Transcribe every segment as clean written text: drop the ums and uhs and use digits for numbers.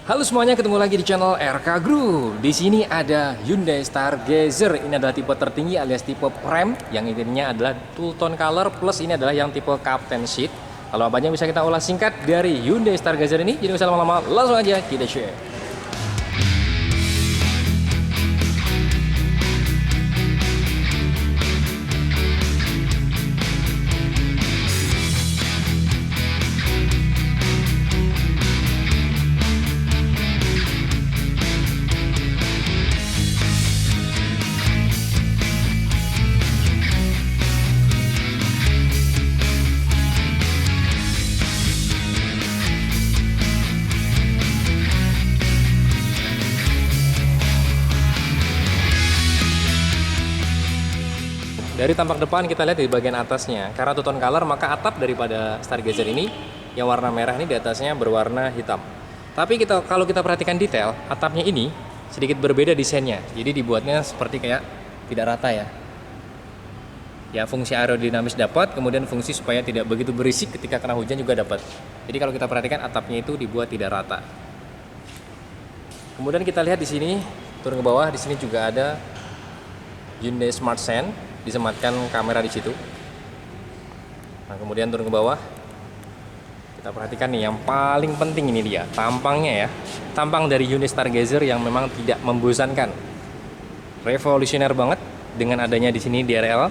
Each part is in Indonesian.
Halo semuanya, ketemu lagi di channel RK Group. Di sini ada Hyundai Stargazer. Ini adalah tipe tertinggi alias tipe Prime, yang intinya adalah Two Tone Color plus ini adalah yang tipe Captain Seat. Kalau apa aja bisa kita ulas singkat dari Hyundai Stargazer ini. Jadi nggak usah lama-lama, langsung aja kita share. Dari tampak depan kita lihat di bagian atasnya, karena two tone color maka atap daripada Stargazer ini yang warna merah ini di atasnya berwarna hitam. Tapi kalau kita perhatikan detail, atapnya ini sedikit berbeda desainnya. Jadi dibuatnya seperti kayak tidak rata ya. Ya, fungsi aerodinamis dapat, kemudian fungsi supaya tidak begitu berisik ketika kena hujan juga dapat. Jadi kalau kita perhatikan atapnya itu dibuat tidak rata. Kemudian kita lihat di sini turun ke bawah, di sini juga ada Hyundai Smart Sense. Disematkan kamera di situ. Nah, kemudian turun ke bawah. Kita perhatikan nih, yang paling penting ini dia, tampangnya ya. Tampang dari Hyundai Stargazer yang memang tidak membosankan. Revolusioner banget dengan adanya di sini DRL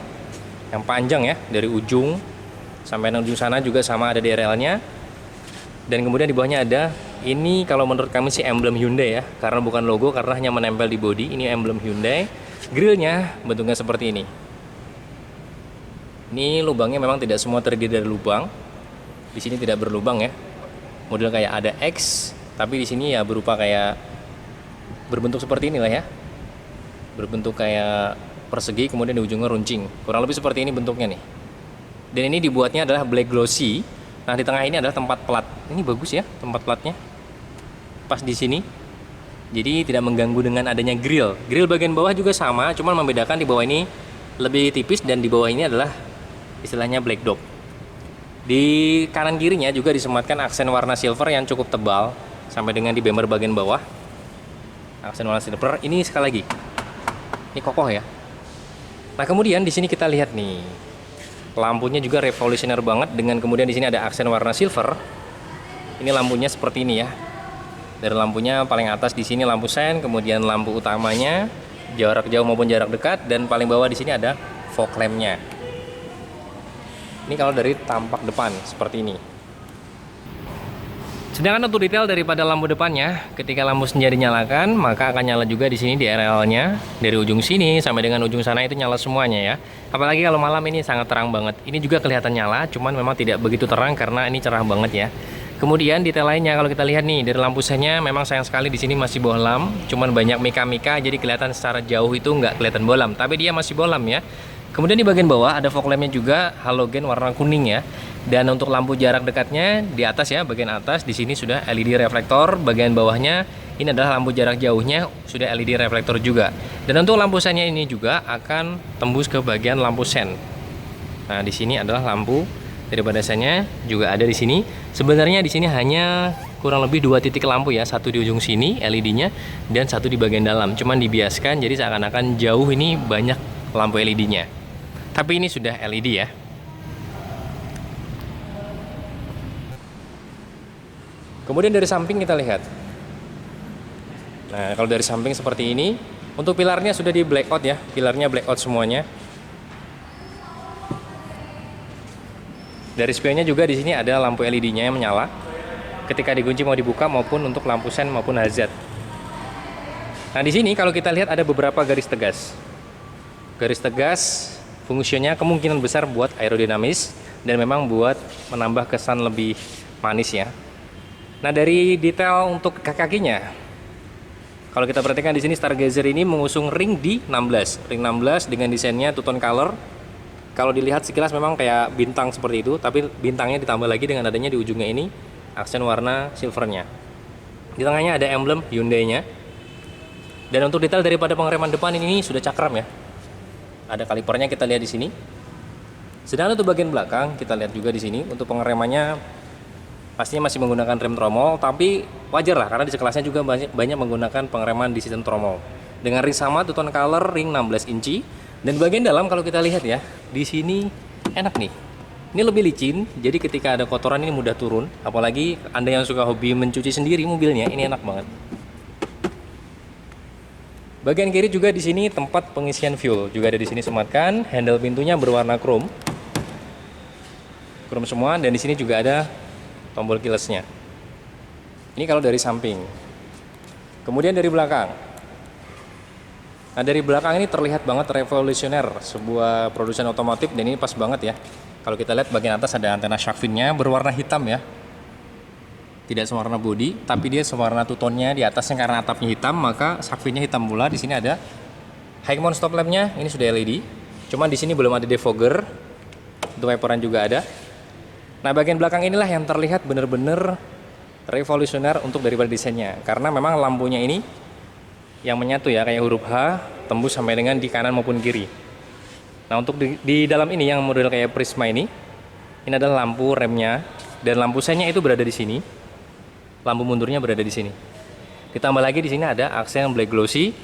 yang panjang ya, dari ujung sampai ujung sana juga sama ada DRL-nya. Dan kemudian di bawahnya ada, ini kalau menurut kami sih emblem Hyundai ya, karena bukan logo, karena hanya menempel di bodi. Ini emblem Hyundai. Grillnya bentuknya seperti ini. Ini lubangnya memang tidak semua terdiri dari lubang. Di sini tidak berlubang ya. Model kayak ada X, tapi di sini ya berupa kayak berbentuk seperti inilah ya. Berbentuk kayak persegi, kemudian di ujungnya runcing. Kurang lebih seperti ini bentuknya nih. Dan ini dibuatnya adalah black glossy. Nah, di tengah ini adalah tempat plat. Ini bagus ya tempat platnya. Pas di sini. Jadi tidak mengganggu dengan adanya grill. Grill bagian bawah juga sama, cuman membedakan di bawah ini lebih tipis dan di bawah ini adalah istilahnya black dog. Di kanan kirinya juga disematkan aksen warna silver yang cukup tebal sampai dengan di bumper bagian bawah. Aksen warna silver ini sekali lagi. Ini kokoh ya. Nah, kemudian di sini kita lihat nih. Lampunya juga revolusioner banget dengan kemudian di sini ada aksen warna silver. Ini lampunya seperti ini ya. Dari lampunya paling atas di sini lampu sen, kemudian lampu utamanya jarak jauh maupun jarak dekat, dan paling bawah di sini ada fog lamp-nya. Ini kalau dari tampak depan seperti ini. Sedangkan untuk detail daripada lampu depannya, ketika lampu senja dinyalakan, maka akan nyala juga di sini DRL-nya. Dari ujung sini sampai dengan ujung sana itu nyala semuanya ya. Apalagi kalau malam ini sangat terang banget. Ini juga kelihatan nyala, cuman memang tidak begitu terang karena ini cerah banget ya. Kemudian detail lainnya kalau kita lihat nih, dari lampu sennya memang sayang sekali di sini masih bohlam, cuman banyak mika-mika jadi kelihatan secara jauh itu nggak kelihatan bohlam, tapi dia masih bohlam ya. Kemudian di bagian bawah ada fog lamp-nya juga halogen warna kuning ya. Dan untuk lampu jarak dekatnya di atas ya, bagian atas di sini sudah LED reflektor, bagian bawahnya ini adalah lampu jarak jauhnya sudah LED reflektor juga. Dan untuk lampu sennya ini juga akan tembus ke bagian lampu sen. Nah, di sini adalah lampu daripada sennya juga ada di sini. Sebenarnya di sini hanya kurang lebih 2 titik lampu ya, satu di ujung sini LED-nya dan satu di bagian dalam. Cuman dibiaskan jadi seakan-akan jauh ini banyak lampu LED-nya. Tapi ini sudah LED ya. Kemudian dari samping kita lihat. Nah, kalau dari samping seperti ini, untuk pilarnya sudah di blackout ya, pilarnya blackout semuanya. Dari spionnya juga di sini ada lampu LED-nya yang menyala ketika dikunci mau dibuka maupun untuk lampu sen maupun hazard. Nah, di sini kalau kita lihat ada beberapa garis tegas. Garis tegas fungsinya kemungkinan besar buat aerodinamis dan memang buat menambah kesan lebih manis ya. Nah, dari detail untuk kakinya, kalau kita perhatikan di sini Stargazer ini mengusung ring di 16, ring 16 dengan desainnya two tone color. Kalau dilihat sekilas memang kayak bintang seperti itu, tapi bintangnya ditambah lagi dengan adanya di ujungnya ini aksen warna silvernya. Di tengahnya ada emblem Hyundai-nya. Dan untuk detail daripada pengereman depan ini sudah cakram ya. Ada kalipernya kita lihat di sini. Sedangkan untuk bagian belakang kita lihat juga di sini untuk pengeremannya pastinya masih menggunakan rem tromol, tapi wajar lah karena di sekelasnya juga banyak menggunakan pengereman di sistem tromol. Dengan ring sama, two tone color, ring 16 inci. Dan bagian dalam kalau kita lihat ya, di sini enak nih. Ini lebih licin, jadi ketika ada kotoran ini mudah turun. Apalagi Anda yang suka hobi mencuci sendiri mobilnya, ini enak banget. Bagian kiri juga di sini tempat pengisian fuel, juga ada di sini sematkan. Handle pintunya berwarna chrome semua, dan di sini juga ada tombol keylessnya. Ini kalau dari samping. Kemudian dari belakang. Nah dari belakang ini terlihat banget revolusioner sebuah produsen otomotif, dan ini pas banget ya. Kalau kita lihat bagian atas ada antena shark fin-nya berwarna hitam ya. Tidak sewarna body, tapi dia sewarna two-tone-nya di atasnya karena atapnya hitam, maka shark fin-nya hitam pula. Di sini ada high mount stop lamp-nya, ini sudah LED. Cuman di sini belum ada defogger. Untuk wiperan juga ada. Nah bagian belakang inilah yang terlihat benar-benar revolusioner untuk daripada desainnya, karena memang lampunya ini yang menyatu ya, kayak huruf H tembus sampai dengan di kanan maupun kiri. Nah untuk di dalam ini yang model kayak Prisma ini adalah lampu remnya, dan lampu senya itu berada di sini, lampu mundurnya berada di sini. Ditambah lagi di sini ada aksen black glossy.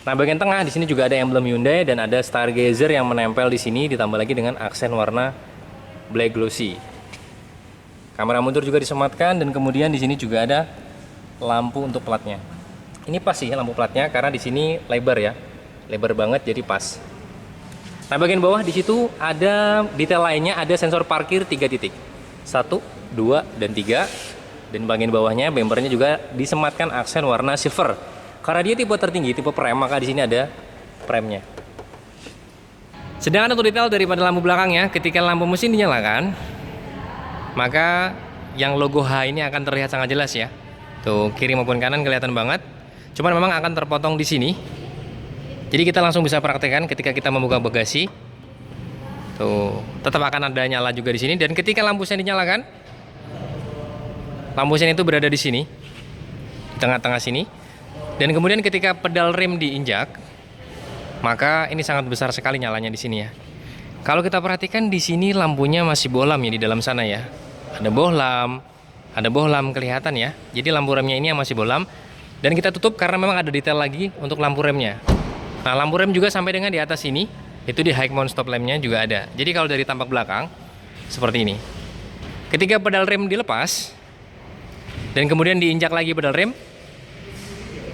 Nah bagian tengah di sini juga ada emblem Hyundai dan ada stargazer yang menempel di sini, ditambah lagi dengan aksen warna black glossy. Kamera mundur juga disematkan, dan kemudian di sini juga ada lampu untuk platnya. Ini pas sih lampu platnya karena di sini lebar ya, lebar banget jadi pas. Nah bagian bawah di situ ada detail lainnya, ada sensor parkir 3 titik, 1, 2, dan 3. Dan bagian bawahnya bempernya juga disematkan aksen warna silver. Karena dia tipe tertinggi, tipe prem, maka di sini ada premnya. Sedangkan untuk detail daripada lampu belakangnya, ketika lampu mesin dinyalakan, maka yang logo H ini akan terlihat sangat jelas ya. Tuh kiri maupun kanan kelihatan banget. Cuman memang akan terpotong di sini. Jadi kita langsung bisa praktekkan ketika kita membuka bagasi. Tuh, tetap akan ada nyala juga di sini, dan ketika lampu sen dinyalakan, lampu sen itu berada di sini. Di tengah-tengah sini. Dan kemudian ketika pedal rem diinjak, maka ini sangat besar sekali nyalanya di sini ya. Kalau kita perhatikan di sini lampunya masih bohlam ya di dalam sana ya. Ada bohlam kelihatan ya. Jadi lampu remnya ini yang masih bohlam. Dan kita tutup karena memang ada detail lagi untuk lampu remnya. Nah lampu rem juga sampai dengan di atas sini, itu di high mount stop lamp-nya juga ada. Jadi kalau dari tampak belakang seperti ini. Ketika pedal rem dilepas dan kemudian diinjak lagi pedal rem.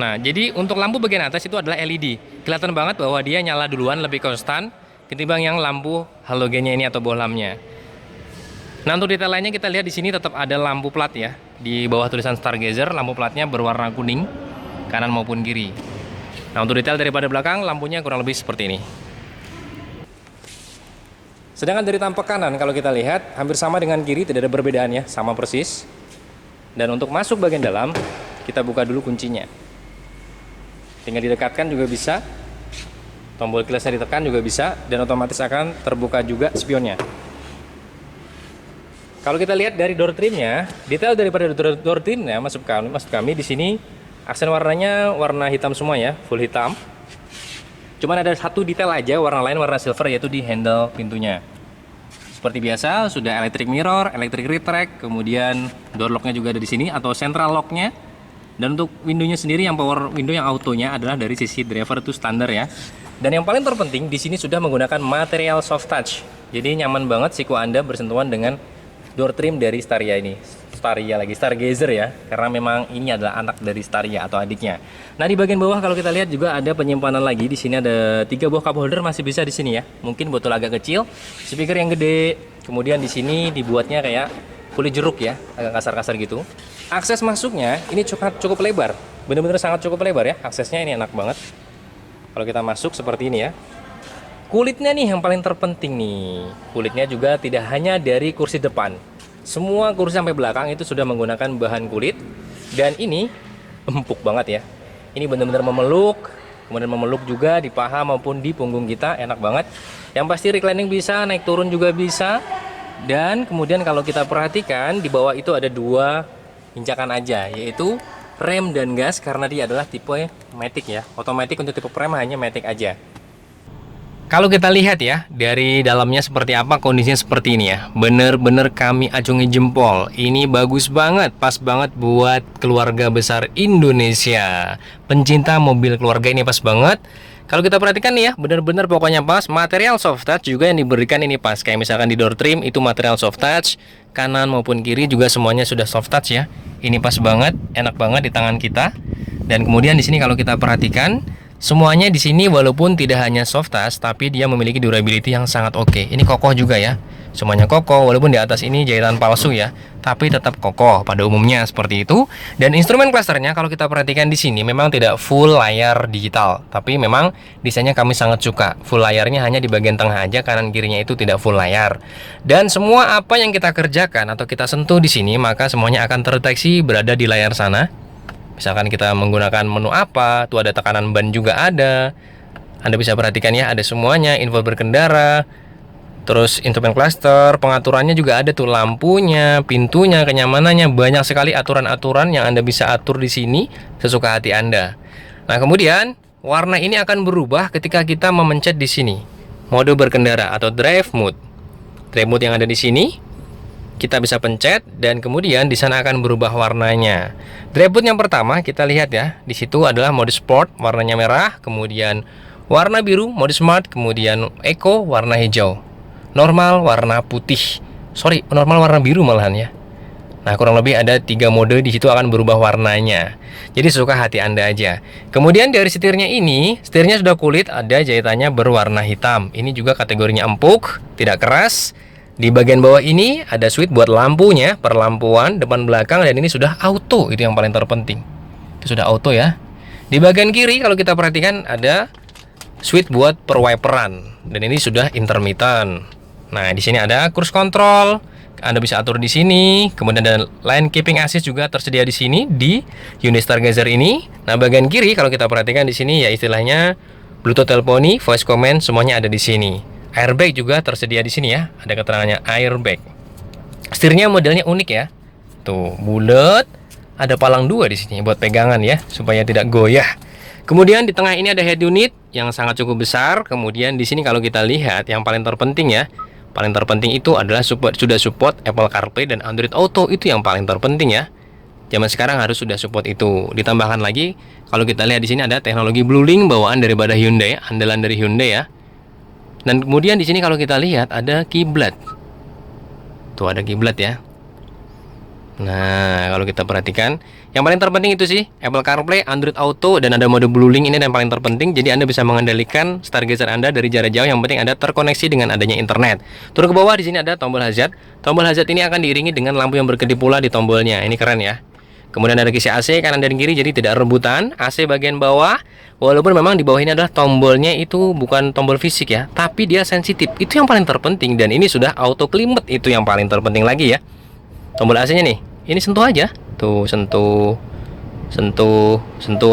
Nah jadi untuk lampu bagian atas itu adalah LED. Kelihatan banget bahwa dia nyala duluan, lebih konstan ketimbang yang lampu halogennya ini atau bohlamnya. Nah untuk detail lainnya kita lihat di sini tetap ada lampu plat ya. Di bawah tulisan stargazer, lampu platnya berwarna kuning kanan maupun kiri. Nah untuk detail daripada belakang, lampunya kurang lebih seperti ini. Sedangkan dari tampak kanan kalau kita lihat hampir sama dengan kiri, tidak ada perbedaannya, sama persis. Dan untuk masuk bagian dalam, kita buka dulu kuncinya. Tinggal didekatkan juga bisa, tombol keylessnya ditekan juga bisa, dan otomatis akan terbuka juga spionnya. Kalau kita lihat dari door trimnya, detail daripada door trimnya maksud kami di sini aksen warnanya warna hitam semua ya, full hitam. Cuman ada satu detail aja warna lain, warna silver, yaitu di handle pintunya. Seperti biasa sudah electric mirror, electric retract, kemudian door locknya juga ada di sini atau central locknya. Dan untuk windownya sendiri yang power window yang autonya adalah dari sisi driver itu standar ya. Dan yang paling terpenting di sini sudah menggunakan material soft touch. Jadi nyaman banget siku Anda bersentuhan dengan door trim dari Staria ini. Stargazer ya, karena memang ini adalah anak dari Staria atau adiknya. Nah di bagian bawah kalau kita lihat juga ada penyimpanan lagi. Di sini ada 3 buah cup holder, masih bisa di sini ya. Mungkin botol agak kecil, speaker yang gede. Kemudian di sini dibuatnya kayak kulit jeruk ya, agak kasar-kasar gitu. Akses masuknya ini cukup lebar, bener-bener sangat cukup lebar ya. Aksesnya ini enak banget. Kalau kita masuk seperti ini ya. Kulitnya nih yang paling terpenting nih. Kulitnya juga tidak hanya dari kursi depan. Semua kursi sampai belakang itu sudah menggunakan bahan kulit. Dan ini empuk banget ya. Ini benar-benar memeluk. Kemudian memeluk juga di paha maupun di punggung kita. Enak banget. Yang pasti reclining bisa, naik turun juga bisa. Dan kemudian kalau kita perhatikan di bawah itu ada 2 injakan aja. Yaitu rem dan gas karena dia adalah tipe matic ya. Otomatis untuk tipe prem hanya matic aja. Kalau kita lihat ya, dari dalamnya seperti apa, kondisinya seperti ini ya. Bener-bener kami acungi jempol. Ini bagus banget, pas banget buat keluarga besar Indonesia. Pencinta mobil keluarga ini pas banget. Kalau kita perhatikan nih ya, bener-bener pokoknya pas. Material soft touch juga yang diberikan ini pas. Kayak misalkan di door trim itu material soft touch, kanan maupun kiri juga semuanya sudah soft touch ya. Ini pas banget, enak banget di tangan kita. Dan kemudian di sini kalau kita perhatikan, semuanya di sini walaupun tidak hanya soft touch, tapi dia memiliki durability yang sangat oke. Ini kokoh juga ya. Semuanya kokoh, walaupun di atas ini jahitan palsu ya, tapi tetap kokoh pada umumnya seperti itu. Dan instrumen clusternya kalau kita perhatikan di sini memang tidak full layar digital, tapi memang desainnya kami sangat suka. Full layarnya hanya di bagian tengah aja, kanan kirinya itu tidak full layar. Dan semua apa yang kita kerjakan atau kita sentuh di sini, maka semuanya akan terdeteksi berada di layar sana. Misalkan kita menggunakan menu apa, tuh ada tekanan ban juga ada. Anda bisa perhatikan ya, ada semuanya, info berkendara, terus instrumen cluster, pengaturannya juga ada tuh, lampunya, pintunya, kenyamanannya, banyak sekali aturan-aturan yang Anda bisa atur di sini sesuka hati Anda. Nah, kemudian warna ini akan berubah ketika kita memencet di sini, mode berkendara atau drive mode. Drive mode yang ada di sini kita bisa pencet dan kemudian di sana akan berubah warnanya. Drive mode yang pertama kita lihat ya, di situ adalah mode sport, warnanya merah, kemudian warna biru, mode smart, kemudian eco, warna hijau, normal, warna putih. Normal warna biru malahan ya. Nah, kurang lebih ada 3 mode di situ akan berubah warnanya. Jadi suka hati Anda aja. Kemudian dari setirnya ini, setirnya sudah kulit, ada jahitannya berwarna hitam. Ini juga kategorinya empuk, tidak keras. Di bagian bawah ini ada switch buat lampunya, perlampuan depan belakang, dan ini sudah auto, itu yang paling terpenting. Itu sudah auto ya. Di bagian kiri kalau kita perhatikan ada switch buat perwiperan, dan ini sudah intermittent. Nah, di sini ada cruise control, Anda bisa atur di sini. Kemudian ada lane keeping assist juga tersedia di sini di Hyundai Stargazer ini. Nah, bagian kiri kalau kita perhatikan di sini ya istilahnya Bluetooth teleponi, voice command, semuanya ada di sini. Airbag juga tersedia di sini ya, ada keterangannya airbag. Setirnya modelnya unik ya, tuh bulat, ada palang 2 di sini buat pegangan ya, supaya tidak goyah. Kemudian di tengah ini ada head unit yang sangat cukup besar. Kemudian di sini kalau kita lihat yang paling terpenting ya, paling terpenting itu adalah sudah support Apple CarPlay dan Android Auto, itu yang paling terpenting ya. Zaman sekarang harus sudah support itu. Ditambahkan lagi kalau kita lihat di sini ada teknologi BlueLink bawaan daripada Hyundai, andalan dari Hyundai ya. Dan kemudian di sini kalau kita lihat ada kiblat. Tuh ada kiblat ya. Nah, kalau kita perhatikan, yang paling terpenting itu sih Apple CarPlay, Android Auto, dan ada mode BlueLink ini yang paling terpenting. Jadi Anda bisa mengendalikan Stargazer Anda dari jarak jauh. Yang penting Anda terkoneksi dengan adanya internet. Turun ke bawah di sini ada tombol hazard. Tombol hazard ini akan diiringi dengan lampu yang berkedip pula di tombolnya. Ini keren ya. Kemudian ada kisi AC kanan dan kiri, jadi tidak rebutan. AC bagian bawah, walaupun memang di bawah ini adalah tombolnya itu bukan tombol fisik ya, tapi dia sensitif. Itu yang paling terpenting, dan ini sudah auto climate, itu yang paling terpenting lagi ya. Tombol AC-nya nih, ini sentuh aja. Tuh, sentuh,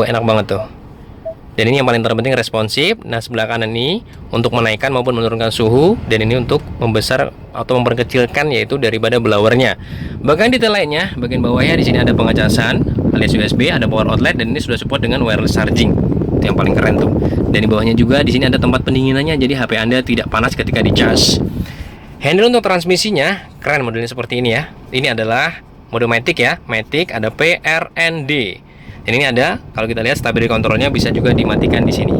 enak banget tuh. Dan ini yang paling terpenting responsif. Nah, sebelah kanan ini untuk menaikkan maupun menurunkan suhu, dan ini untuk membesar atau memperkecilkan yaitu daripada blowernya. Bahkan detail lainnya, bagian bawahnya di sini ada pengecasan alias USB, ada power outlet, dan ini sudah support dengan wireless charging. Itu yang paling keren tuh. Dan di bawahnya juga di sini ada tempat pendinginannya, jadi HP Anda tidak panas ketika dicas. Handle untuk transmisinya keren, modelnya seperti ini ya. Ini adalah mode Matic ya, Matic, ada PRND. Dan ini ada, kalau kita lihat stability controlnya bisa juga dimatikan di sini.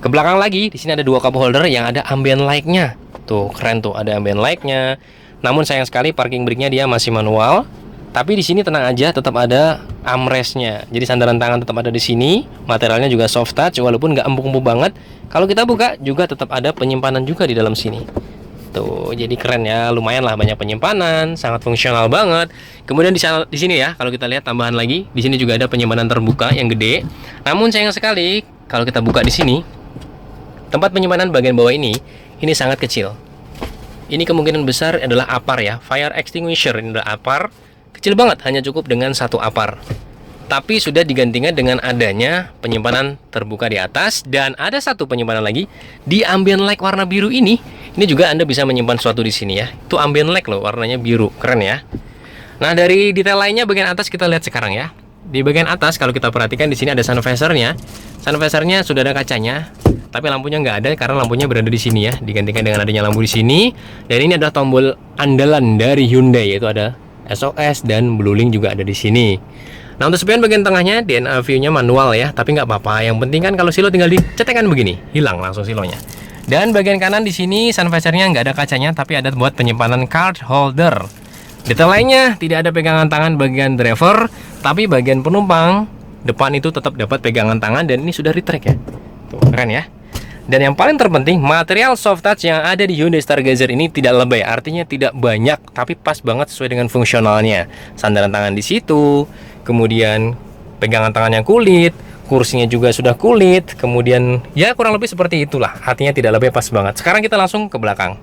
Ke belakang lagi, di sini ada 2 cup holder yang ada ambient light-nya. Tuh, keren tuh, ada ambient light-nya. Namun sayang sekali parking brake-nya dia masih manual. Tapi di sini tenang aja, tetap ada armrest-nya. Jadi sandaran tangan tetap ada di sini. Materialnya juga soft touch, walaupun nggak empuk-empuk banget. Kalau kita buka juga tetap ada penyimpanan juga di dalam sini. Tuh, jadi keren ya, lumayan lah banyak penyimpanan, sangat fungsional banget. Kemudian di sini ya, kalau kita lihat tambahan lagi, di sini juga ada penyimpanan terbuka yang gede. Namun sayang sekali kalau kita buka di sini, tempat penyimpanan bagian bawah ini sangat kecil. Ini kemungkinan besar adalah APAR ya, fire extinguisher. Ini adalah APAR, kecil banget, hanya cukup dengan 1 APAR. Tapi sudah digantikan dengan adanya penyimpanan terbuka di atas, dan ada 1 penyimpanan lagi di ambient light warna biru ini. Ini juga Anda bisa menyimpan sesuatu di sini ya. Itu ambient light loh, warnanya biru, keren ya. Nah, dari detail lainnya bagian atas kita lihat sekarang ya. Di bagian atas kalau kita perhatikan di sini ada sun visor-nya. Sun visor-nya sudah ada kacanya. Tapi lampunya nggak ada karena lampunya berada di sini ya, digantikan dengan adanya lampu di sini. Dan ini adalah tombol andalan dari Hyundai, yaitu ada SOS dan Bluelink juga ada di sini. Nah, untuk spion bagian tengahnya DNA view-nya manual ya, tapi nggak apa-apa. Yang penting kan kalau silo tinggal dicetekan begini, hilang langsung silonya. Dan bagian kanan di sini sun visor-nya nggak ada kacanya, tapi ada buat penyimpanan card holder. Detail lainnya tidak ada pegangan tangan bagian driver, tapi bagian penumpang depan itu tetap dapat pegangan tangan dan ini sudah retract ya. Tuh, keren ya. Dan yang paling terpenting, material soft touch yang ada di Hyundai Stargazer ini tidak lebay, artinya tidak banyak, tapi pas banget sesuai dengan fungsionalnya. Sandaran tangan di situ, kemudian pegangan tangannya kulit, kursinya juga sudah kulit, kemudian ya kurang lebih seperti itulah. Artinya tidak lebay, pas banget. Sekarang kita langsung ke belakang.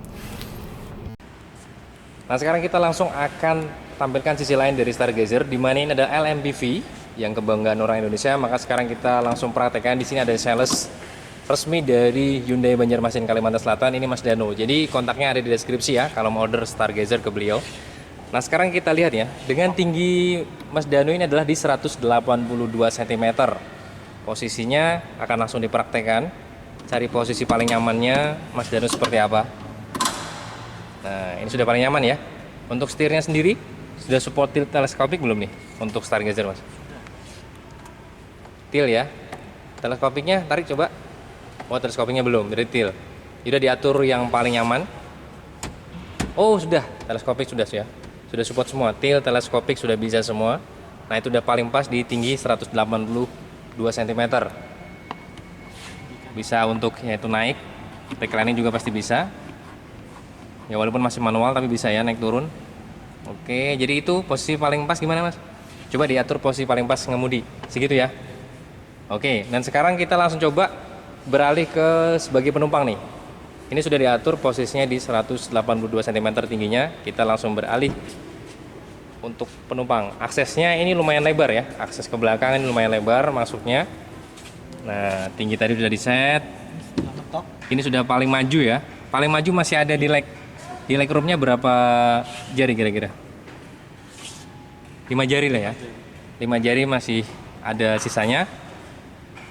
Nah, sekarang kita langsung akan tampilkan sisi lain dari Stargazer, di mana ini ada LMPV yang kebanggaan orang Indonesia. Maka sekarang kita langsung praktekkan. Di sini ada sales resmi dari Hyundai Banjarmasin Kalimantan Selatan, ini Mas Dano. Jadi kontaknya ada di deskripsi ya kalau mau order Stargazer ke beliau. Nah, sekarang kita lihat ya, dengan tinggi Mas Dano ini adalah di 182 cm. Posisinya akan langsung dipraktekkan. Cari posisi paling nyamannya Mas Dano seperti apa. Nah, ini sudah paling nyaman ya. Untuk setirnya sendiri sudah support tilt teleskopik belum nih untuk Stargazer, Mas? Tilt ya. Teleskopiknya tarik coba. Oh, teleskopiknya belum, dari tilt. Sudah diatur yang paling nyaman. Oh, sudah, teleskopik sudah ya. Sudah support semua, tilt, teleskopik sudah bisa semua. Nah, itu udah paling pas di tinggi 182 cm. Bisa untuk yaitu naik, reclining juga pasti bisa. Ya walaupun masih manual tapi bisa ya naik turun. Oke, jadi itu posisi paling pas gimana, Mas? Coba diatur posisi paling pas ngemudi, segitu ya. Oke, dan sekarang kita langsung coba beralih ke sebagai penumpang nih. Ini sudah diatur posisinya di 182 cm tingginya. Kita langsung beralih untuk penumpang. Aksesnya ini lumayan lebar ya. Akses ke belakang ini lumayan lebar masuknya. Nah, tinggi tadi sudah di set. Ini sudah paling maju ya. Paling maju masih ada di leg roomnya berapa jari kira-kira? 5 jari lah ya. 5 jari masih ada sisanya.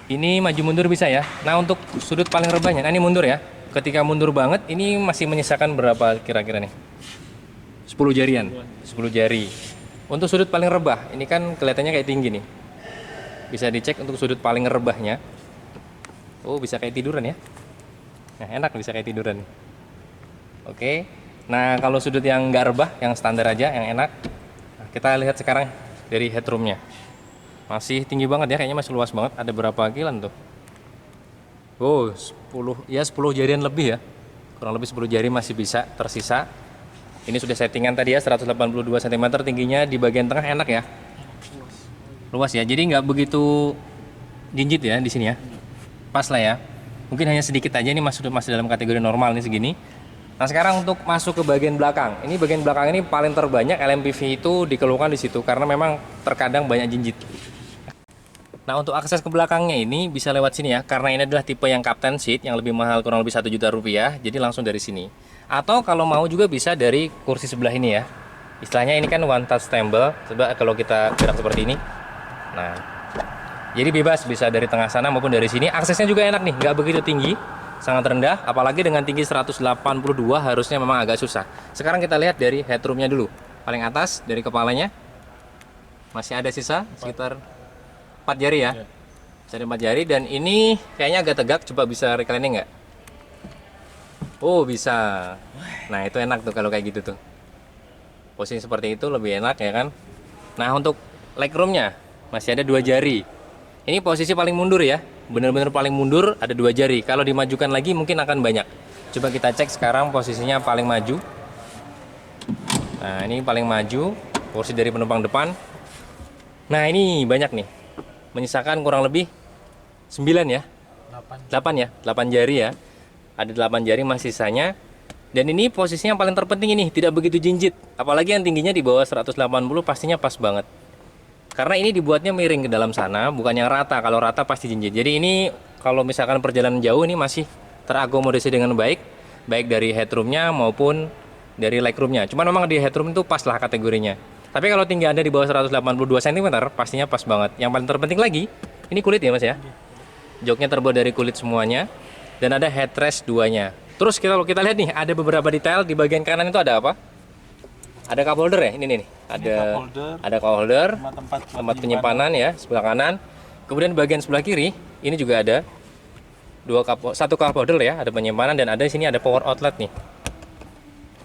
Ini maju mundur bisa ya. Nah, untuk sudut paling rebahnya, nah ini mundur ya. Ketika mundur banget, ini masih menyisakan berapa kira-kira nih? 10 jarian. 10 jari. Untuk sudut paling rebah, ini kan kelihatannya kayak tinggi nih. Bisa dicek untuk sudut paling rebahnya. Oh, bisa kayak tiduran ya. Nah, enak bisa kayak tiduran. Oke. Nah, kalau sudut yang nggak rebah, yang standar aja, yang enak. Nah, kita lihat sekarang dari headroomnya. Masih tinggi banget ya, kayaknya masih luas banget. Ada berapa kilan tuh? Oh, 10 ya, 10 jarian lebih ya. Kurang lebih 10 jari masih bisa tersisa. Ini sudah settingan tadi ya, 182 cm tingginya. Di bagian tengah enak ya. Luas ya. Jadi nggak begitu jinjit ya di sini ya. Pas lah ya. Mungkin hanya sedikit aja, ini masih dalam kategori normal nih segini. Nah, sekarang untuk masuk ke bagian belakang. Ini bagian belakang ini paling terbanyak LMPV itu dikeluhkan di situ karena memang terkadang banyak jinjit. Nah, untuk akses ke belakangnya ini bisa lewat sini ya, karena ini adalah tipe yang captain seat yang lebih mahal, kurang lebih 1 juta rupiah, jadi langsung dari sini. Atau kalau mau juga bisa dari kursi sebelah ini ya. Istilahnya ini kan one touch table, coba kalau kita gerak seperti ini. Nah, jadi bebas bisa dari tengah sana maupun dari sini. Aksesnya juga enak nih, nggak begitu tinggi, sangat rendah, apalagi dengan tinggi 182 harusnya memang agak susah. Sekarang kita lihat dari headroomnya dulu. Paling atas dari kepalanya masih ada sisa sekitar 4 jari ya. Bisa 4 jari, dan ini kayaknya agak tegak. Coba bisa reclining nggak? Oh, bisa. Nah, itu enak tuh kalau kayak gitu tuh. Posisi seperti itu lebih enak ya kan. Nah, untuk legroomnya masih ada 2 jari. Ini posisi paling mundur ya. Benar-benar paling mundur ada 2 jari. Kalau dimajukan lagi mungkin akan banyak. Coba kita cek sekarang posisinya paling maju. Nah, ini paling maju. Kursi dari penumpang depan. Nah, ini banyak nih. Menyisakan kurang lebih 9 ya. 8 ya, 8 jari ya. Ada 8 jari masih sisanya. Dan ini posisinya paling terpenting ini, tidak begitu jinjit. Apalagi yang tingginya di bawah 180 pastinya pas banget. Karena ini dibuatnya miring ke dalam sana, bukan yang rata. Kalau rata pasti jinjit. Jadi ini kalau misalkan perjalanan jauh ini masih terakomodasi dengan baik. Baik dari headroomnya maupun dari legroomnya. Cuman memang di headroom itu pas lah kategorinya. Tapi kalau tinggi Anda di bawah 182 cm pastinya pas banget. Yang paling terpenting lagi, ini kulit ya Mas ya. Joknya terbuat dari kulit semuanya. dan ada headrest duanya. Terus kalau kita lihat nih, ada beberapa detail di bagian kanan itu ada apa? Ada cup holder ya, ini nih. Ada cup holder, tempat penyimpanan ya sebelah kanan. Kemudian bagian sebelah kiri ini juga ada satu cup holder ya, ada penyimpanan, dan ada di sini ada power outlet nih.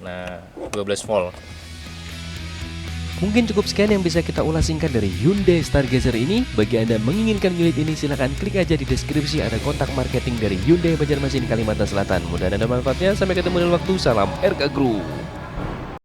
Nah, 12 volt. Mungkin cukup sekian yang bisa kita ulas singkat dari Hyundai Stargazer ini. Bagi Anda yang menginginkan unit ini, silahkan klik aja di deskripsi, ada kontak marketing dari Hyundai Banjarmasin, Kalimantan Selatan. Mudah-mudahan ada manfaatnya. Sampai ketemu di waktu. Salam RK Group.